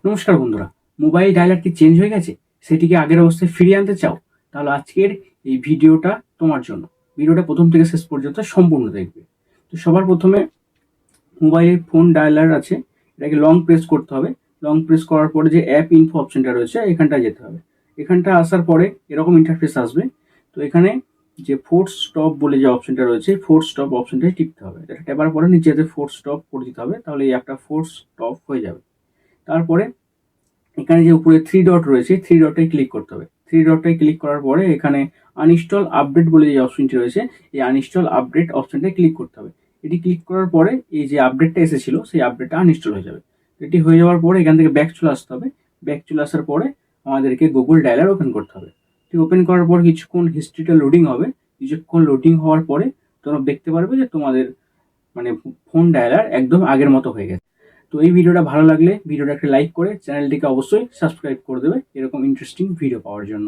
নমস্কার বন্ধুরা, mobile dialer কি চেঞ্জ হয়ে গেছে? সেটিকে আগের অবস্থায় ফিরিয়ে আনতে চাও? তাহলে আজকের এই ভিডিওটা তোমার জন্য। ভিডিওটা প্রথম থেকে শেষ পর্যন্ত সম্পূর্ণ দেখবে। তো সবার প্রথমে মোবাইলের ফোন ডায়ালার আছে, এটাকে লং প্রেস করতে হবে। লং প্রেস করার পরে যে অ্যাপ ইনফো অপশনটা রয়েছে এখানটায় যেতে হবে। এখানটা আসার পরে এরকম ইন্টারফেস আসবে। তো এখানে যে ফোর্স স্টপ বলে যে অপশনটা রয়েছে, ফোর্স স্টপ অপশনটাই টিপতে হবে। এটা টেপার পরে নিচেতে ফোর্স স্টপ করে দিতে হবে, তাহলে এই অ্যাপটা ফোর্স স্টপ হয়ে যাবে। তারপরে এখানে যে উপরে থ্রি ডট রয়েছে, থ্রি ডটটাই ক্লিক করতে হবে। থ্রি ডটটাই ক্লিক করার পরে এখানে আনইনস্টল আপডেট বলে যে অপশনটি রয়েছে, এই আনইনস্টল আপডেট অপশনটাই ক্লিক করতে হবে। এটি ক্লিক করার পরে এই যে আপডেটটা এসেছিল সেই আপডেটটা আনইনস্টল হয়ে যাবে। এটি হয়ে যাওয়ার পরে এখান থেকে ব্যাক চলে আসতে হবে। ব্যাক চলে আসার পরে আমাদেরকে গুগল ডায়ালার ওপেন করতে হবে। ঠিক ওপেন করার পর কিছুক্ষণ হিস্ট্রিটা লোডিং হবে। কিছুক্ষণ লোডিং হওয়ার পরে তোমরা দেখতে পারবে যে তোমাদের মানে ফোন ডায়ালার একদম আগের মতো হয়ে গেছে। তো এই ভিডিওটা ভালো লাগলে ভিডিওটা একটা লাইক করে চ্যানেলটিকে অবশ্যই সাবস্ক্রাইব করে দেবে এরকম ইন্টারেস্টিং ভিডিও পাওয়ার জন্য।